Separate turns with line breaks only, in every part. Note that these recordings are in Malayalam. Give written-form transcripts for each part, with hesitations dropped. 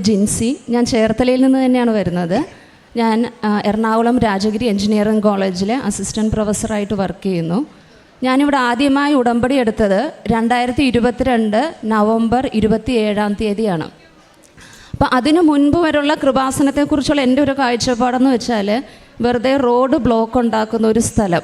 ജിൻസി. ഞാൻ ചേർത്തലയിൽ നിന്ന് തന്നെയാണ് വരുന്നത്. ഞാൻ എറണാകുളം രാജഗിരി എഞ്ചിനീയറിംഗ് കോളേജിൽ അസിസ്റ്റൻറ്റ് പ്രൊഫസറായിട്ട് വർക്ക് ചെയ്യുന്നു. ഞാനിവിടെ ആദ്യമായി ഉടമ്പടി എടുത്തത് 2022 നവംബർ 27 അപ്പോൾ അതിനു മുൻപ് വരെയുള്ള കൃപാസനത്തെക്കുറിച്ചുള്ള എൻ്റെ ഒരു കാഴ്ചപ്പാടെന്ന് വെച്ചാൽ വെറുതെ റോഡ് ബ്ലോക്ക് ഉണ്ടാക്കുന്ന ഒരു സ്ഥലം.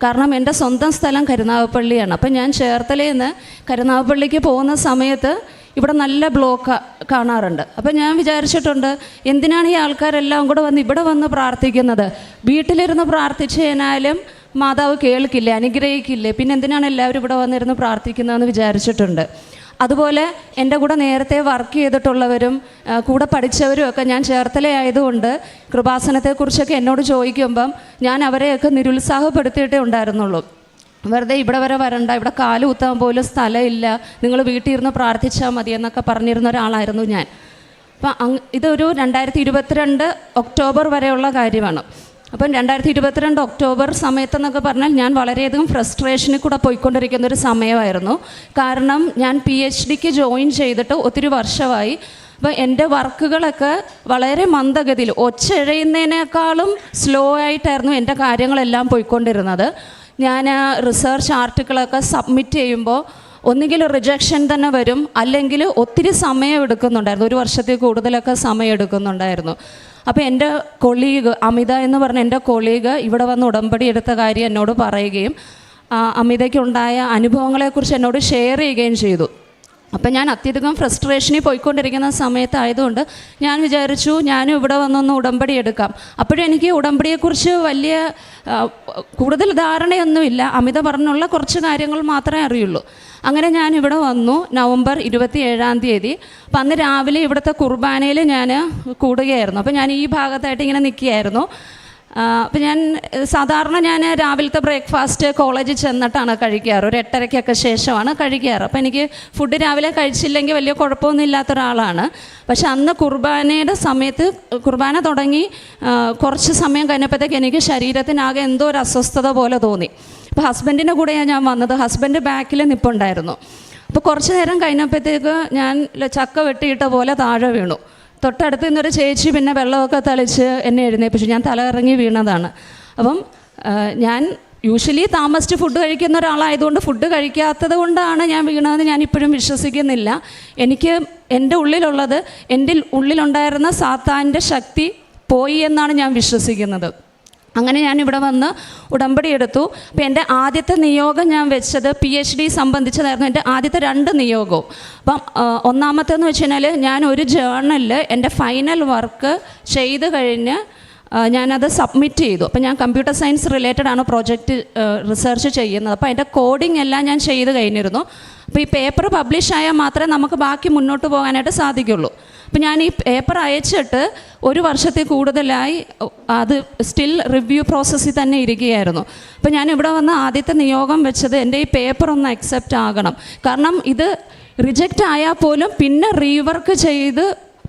കാരണം എൻ്റെ സ്വന്തം സ്ഥലം കരുനാഗപ്പള്ളിയാണ്. അപ്പം ഞാൻ ചേർത്തലയിൽ നിന്ന് കരുനാഗപ്പള്ളിക്ക് പോകുന്ന സമയത്ത് ഇവിടെ നല്ല ബ്ലോക്ക് കാണാറുണ്ട്. അപ്പം ഞാൻ വിചാരിച്ചിട്ടുണ്ട്, എന്തിനാണ് ഈ ആൾക്കാരെല്ലാം കൂടെ വന്ന് ഇവിടെ വന്ന് പ്രാർത്ഥിക്കുന്നത്? വീട്ടിലിരുന്ന് പ്രാർത്ഥിച്ചു കഴിഞ്ഞാലും മാതാവ് കേൾക്കില്ലേ, അനുഗ്രഹിക്കില്ലേ, പിന്നെ എന്തിനാണ് എല്ലാവരും ഇവിടെ വന്നിരുന്ന് പ്രാർത്ഥിക്കുന്നതെന്ന് വിചാരിച്ചിട്ടുണ്ട്. അതുപോലെ എൻ്റെ കൂടെ നേരത്തെ വർക്ക് ചെയ്തിട്ടുള്ളവരും കൂടെ പഠിച്ചവരും ഒക്കെ ഞാൻ ചേർത്തലയായതുകൊണ്ട് കൃപാസനത്തെക്കുറിച്ചൊക്കെ എന്നോട് ചോദിക്കുമ്പം ഞാൻ അവരെയൊക്കെ നിരുത്സാഹപ്പെടുത്തിയിട്ടേ ഉണ്ടായിരുന്നുള്ളൂ. വെറുതെ ഇവിടെ വരെ വരണ്ട, ഇവിടെ കാല് കുത്താൻ പോലും സ്ഥലമില്ല, നിങ്ങൾ വീട്ടിൽ ഇരുന്ന് പ്രാർത്ഥിച്ചാൽ മതി എന്നൊക്കെ പറഞ്ഞിരുന്ന ഒരാളായിരുന്നു ഞാൻ. അപ്പം ഇതൊരു 2022 ഒക്ടോബർ വരെയുള്ള കാര്യമാണ്. അപ്പം 2022 ഒക്ടോബർ സമയത്തെന്നൊക്കെ പറഞ്ഞാൽ ഞാൻ വളരെയധികം ഫ്രസ്ട്രേഷനിൽ കൂടെ പോയിക്കൊണ്ടിരിക്കുന്ന ഒരു സമയമായിരുന്നു. കാരണം ഞാൻ PhDക്ക് ജോയിൻ ചെയ്തിട്ട് ഒത്തിരി വർഷമായി. അപ്പോൾ എൻ്റെ വർക്കുകളൊക്കെ വളരെ മന്ദഗതിയിൽ, ഒച്ചഴയുന്നതിനേക്കാളും സ്ലോ ആയിട്ടായിരുന്നു എൻ്റെ കാര്യങ്ങളെല്ലാം പോയിക്കൊണ്ടിരുന്നത്. ഞാൻ റിസർച്ച് ആർട്ടിക്കിളൊക്കെ സബ്മിറ്റ് ചെയ്യുമ്പോൾ ഒന്നുകിൽ റിജക്ഷൻ തന്നെ വരും, അല്ലെങ്കിൽ ഒത്തിരി സമയം എടുക്കുന്നുണ്ടായിരുന്നു. 1 വർഷത്തിൽ കൂടുതലൊക്കെ സമയം എടുക്കുന്നുണ്ടായിരുന്നു. അപ്പോൾ എൻ്റെ കൊളീഗ് അമിത എന്ന് പറഞ്ഞ എൻ്റെ കൊളീഗ് ഇവിടെ വന്ന് ഉടമ്പടി എടുത്ത കാര്യം എന്നോട് പറയുകയും അമിതയ്ക്കുണ്ടായ അനുഭവങ്ങളെക്കുറിച്ച് എന്നോട് ഷെയർ ചെയ്യുകയും ചെയ്തു. അപ്പം ഞാൻ അത്യധികം ഫ്രസ്ട്രേഷനിൽ പോയിക്കൊണ്ടിരിക്കുന്ന സമയത്തായതുകൊണ്ട് ഞാൻ വിചാരിച്ചു ഞാനും ഇവിടെ വന്നൊന്ന് ഉടമ്പടി എടുക്കാം. അപ്പോഴും എനിക്ക് ഉടമ്പടിയെക്കുറിച്ച് വലിയ കൂടുതൽ ധാരണയൊന്നുമില്ല. അമിത പറഞ്ഞുള്ള കുറച്ച് കാര്യങ്ങൾ മാത്രമേ അറിയുള്ളൂ. അങ്ങനെ ഞാൻ ഇവിടെ വന്നു നവംബർ 27. അപ്പം അന്ന് രാവിലെ ഇവിടുത്തെ കുർബാനയിൽ ഞാൻ കൂടുകയായിരുന്നു. അപ്പം ഞാൻ ഈ ഭാഗത്തായിട്ട് ഇങ്ങനെ നിൽക്കുകയായിരുന്നു. അപ്പം ഞാൻ രാവിലത്തെ ബ്രേക്ക്ഫാസ്റ്റ് കോളേജിൽ ചെന്നിട്ടാണ് കഴിക്കാറ്. ഒരു 8:30 ശേഷമാണ് കഴിക്കാറ്. അപ്പം എനിക്ക് ഫുഡ് രാവിലെ കഴിച്ചില്ലെങ്കിൽ വലിയ കുഴപ്പമൊന്നും ഇല്ലാത്ത ഒരാളാണ്. പക്ഷെ അന്ന് കുർബാനയുടെ സമയത്ത് കുർബാന തുടങ്ങി കുറച്ച് സമയം കഴിഞ്ഞപ്പോഴത്തേക്ക് എനിക്ക് ശരീരത്തിനാകെ എന്തോ ഒരു അസ്വസ്ഥത പോലെ തോന്നി. അപ്പോൾ ഹസ്ബൻഡിൻ്റെ കൂടെയാണ് ഞാൻ വന്നത്. ഹസ്ബൻഡ് ബാക്കിൽ നിൽപ്പുണ്ടായിരുന്നു. അപ്പോൾ കുറച്ച് നേരം കഴിഞ്ഞപ്പോഴത്തേക്ക് ഞാൻ ചക്ക വെട്ടിയിട്ട പോലെ താഴെ വീണു. തൊട്ടടുത്ത് നിന്നൊരു ചേച്ചി പിന്നെ വെള്ളമൊക്കെ തളിച്ച് എന്നെ എഴുന്നേൽപ്പിച്ചു. ഞാൻ തല ഇറങ്ങി വീണതാണ്. അപ്പം ഞാൻ യൂഷ്വലി താമസിച്ച് ഫുഡ് കഴിക്കുന്ന ഒരാളായതുകൊണ്ട് ഫുഡ് കഴിക്കാത്തത് കൊണ്ടാണ് ഞാൻ വീണതെന്ന് ഞാൻ ഇപ്പോഴും വിശ്വസിക്കുന്നില്ല. എൻ്റെ ഉള്ളിലുള്ളത്, എൻ്റെ ഉള്ളിലുണ്ടായിരുന്ന സാത്താൻ്റെ ശക്തി പോയി എന്നാണ് ഞാൻ വിശ്വസിക്കുന്നത്. അങ്ങനെ ഞാനിവിടെ വന്ന് ഉടമ്പടി എടുത്തു. അപ്പോൾ എൻ്റെ ആദ്യത്തെ നിയോഗം ഞാൻ വെച്ചത് PhD സംബന്ധിച്ചതായിരുന്നു. എൻ്റെ ആദ്യത്തെ 2 നിയോഗവും. അപ്പം ഒന്നാമത്തെന്ന് വെച്ച് കഴിഞ്ഞാൽ ഞാൻ ഒരു ജേർണലിൽ എൻ്റെ ഫൈനൽ വർക്ക് ചെയ്ത് കഴിഞ്ഞ് ഞാനത് സബ്മിറ്റ് ചെയ്തു. അപ്പം ഞാൻ കമ്പ്യൂട്ടർ സയൻസ് റിലേറ്റഡ് ആണ് പ്രോജക്റ്റ് റിസർച്ച് ചെയ്യുന്നത്. അപ്പോൾ അതിൻ്റെ കോഡിംഗ് എല്ലാം ഞാൻ ചെയ്ത് കഴിഞ്ഞിരുന്നു. അപ്പോൾ ഈ പേപ്പർ പബ്ലിഷ് ആയാൽ മാത്രമേ നമുക്ക് ബാക്കി മുന്നോട്ട് പോകാനായിട്ട് സാധിക്കുള്ളൂ. അപ്പം ഞാൻ ഈ പേപ്പർ അയച്ചിട്ട് 1 വർഷത്തിൽ കൂടുതലായി അത് സ്റ്റിൽ റിവ്യൂ പ്രോസസ്സിൽ തന്നെ ഇരിക്കുകയായിരുന്നു. അപ്പോൾ ഞാൻ ഇവിടെ വന്ന് ആദ്യത്തെ നിയോഗം വെച്ചത് എൻ്റെ ഈ പേപ്പർ ഒന്ന് അക്സെപ്റ്റ് ആകണം. കാരണം ഇത് റിജക്റ്റ് ആയാൽ പോലും പിന്നെ റീവർക്ക് ചെയ്ത്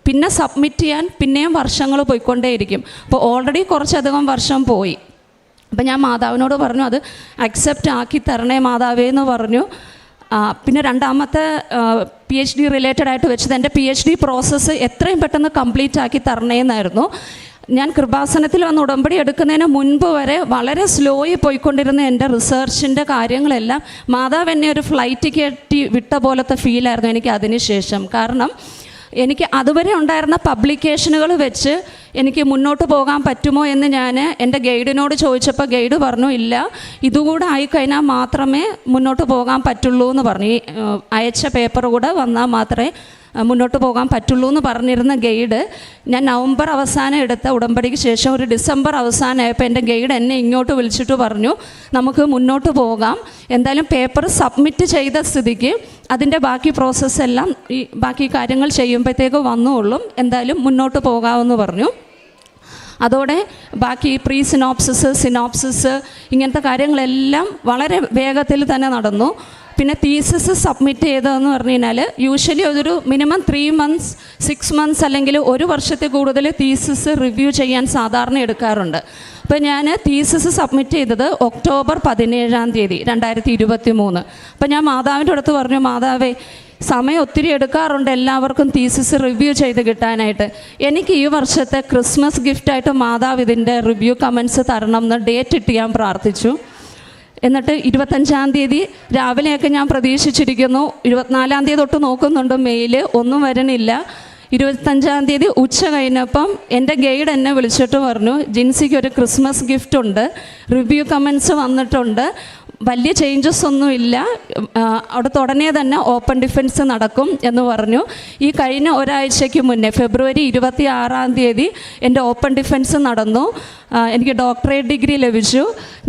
പിന്നെ സബ്മിറ്റ് ചെയ്യാൻ പിന്നെയും വർഷങ്ങൾ പോയിക്കൊണ്ടേയിരിക്കും. അപ്പോൾ ഓൾറെഡി കുറച്ചധികം വർഷം പോയി. അപ്പം ഞാൻ മാതാവിനോട് പറഞ്ഞു, അത് അക്സെപ്റ്റ് ആക്കി തരണേ മാതാവേ എന്ന് പറഞ്ഞു. പിന്നെ രണ്ടാമത്തെ PhD റിലേറ്റഡ് ആയിട്ട് വെച്ചത് എൻ്റെ PhD പ്രോസസ്സ് എത്രയും പെട്ടെന്ന് കംപ്ലീറ്റ് ആക്കി തരണേന്നായിരുന്നു. ഞാൻ കൃപാസനത്തിൽ വന്ന് ഉടമ്പടി എടുക്കുന്നതിന് മുൻപ് വരെ വളരെ സ്ലോയി പോയിക്കൊണ്ടിരുന്ന എൻ്റെ റിസർച്ചിൻ്റെ കാര്യങ്ങളെല്ലാം മാതാവ് എന്നെ ഒരു ഫ്ലൈറ്റ് കയറ്റി വിട്ട പോലത്തെ ഫീലായിരുന്നു എനിക്ക് അതിന് ശേഷം. കാരണം എനിക്ക് അതുവരെ ഉണ്ടായിരുന്ന പബ്ലിക്കേഷനുകൾ വെച്ച് എനിക്ക് മുന്നോട്ട് പോകാൻ പറ്റുമോ എന്ന് ഞാൻ എൻ്റെ ഗൈഡിനോട് ചോദിച്ചപ്പോൾ ഗൈഡ് പറഞ്ഞു, ഇല്ല, ഇതുകൂടെ ആയിക്കഴിഞ്ഞാൽ മാത്രമേ മുന്നോട്ട് പോകാൻ പറ്റുള്ളൂ എന്ന് പറഞ്ഞു. ഈ അയച്ച പേപ്പർ കൂടെ വന്നാൽ മാത്രമേ മുന്നോട്ട് പോകാൻ പറ്റുള്ളൂ എന്ന് പറഞ്ഞിരുന്ന ഗൈഡ് ഞാൻ നവംബർ അവസാനം എടുത്ത ഉടമ്പടിക്ക് ശേഷം ഒരു ഡിസംബർ അവസാനമായപ്പോൾ എൻ്റെ ഗൈഡ് എന്നെ ഇങ്ങോട്ട് വിളിച്ചിട്ട് പറഞ്ഞു, നമുക്ക് മുന്നോട്ട് പോകാം, എന്തായാലും പേപ്പർ സബ്മിറ്റ് ചെയ്ത സ്ഥിതിക്ക് അതിൻ്റെ ബാക്കി പ്രോസസ്സെല്ലാം ഈ ബാക്കി കാര്യങ്ങൾ ചെയ്യുമ്പോഴത്തേക്ക് വന്നുകൊള്ളും, എന്തായാലും മുന്നോട്ട് പോകാമെന്ന് പറഞ്ഞു. അതോടെ ബാക്കി പ്രീ സിനോപ്സിസ് ഇങ്ങനത്തെ കാര്യങ്ങളെല്ലാം വളരെ വേഗത്തിൽ തന്നെ നടന്നു. പിന്നെ തീസിസ് സബ്മിറ്റ് ചെയ്തതെന്ന് പറഞ്ഞു കഴിഞ്ഞാൽ യൂഷ്വലി ഒരു മിനിമം 3 months 6 months അല്ലെങ്കിൽ 1 വർഷത്തിൽ കൂടുതൽ തീസിസ് റിവ്യൂ ചെയ്യാൻ സാധാരണ എടുക്കാറുണ്ട്. അപ്പോൾ ഞാൻ തീസിസ് സബ്മിറ്റ് ചെയ്തത് ഒക്ടോബർ 17 2023. അപ്പോൾ ഞാൻ മാതാവിൻ്റെ അടുത്ത് പറഞ്ഞു, മാതാവേ സമയം ഒത്തിരി എടുക്കാറുണ്ട് എല്ലാവർക്കും തീസിസ് റിവ്യൂ ചെയ്ത് കിട്ടാനായിട്ട്. എനിക്ക് ഈ വർഷത്തെ ക്രിസ്മസ് ഗിഫ്റ്റായിട്ട് മാതാവ് ഇതിൻ്റെ റിവ്യൂ കമൻസ് തരണം എന്ന് ഡേറ്റ് ഇട്ട് ഞാൻ പ്രാർത്ഥിച്ചു. എന്നിട്ട് 25-ാം തീയതി രാവിലെയൊക്കെ ഞാൻ പ്രതീക്ഷിച്ചിരിക്കുന്നു. 24-ാം തീയതി തൊട്ട് നോക്കുന്നുണ്ട് മെയിൽ, ഒന്നും വരണില്ല. 25-ാം തീയതി ഉച്ച കഴിഞ്ഞപ്പം എൻ്റെ ഗൈഡ് എന്നെ വിളിച്ചിട്ട് പറഞ്ഞു, ജിൻസിക്ക് ഒരു ക്രിസ്മസ് ഗിഫ്റ്റ് ഉണ്ട്, റിവ്യൂ കമൻസ് വന്നിട്ടുണ്ട്, വലിയ ചേഞ്ചസ് ഒന്നുമില്ല, അവിടുത്തെ ഉടനെ തന്നെ ഓപ്പൺ ഡിഫൻസ് നടക്കും എന്ന് പറഞ്ഞു. ഈ കഴിഞ്ഞ ഒരാഴ്ചയ്ക്ക് മുന്നേ ഫെബ്രുവരി 26-ാം തീയതി എൻ്റെ ഓപ്പൺ ഡിഫൻസ് നടന്നു. എനിക്ക് ഡോക്ടറേറ്റ് ഡിഗ്രി ലഭിച്ചു.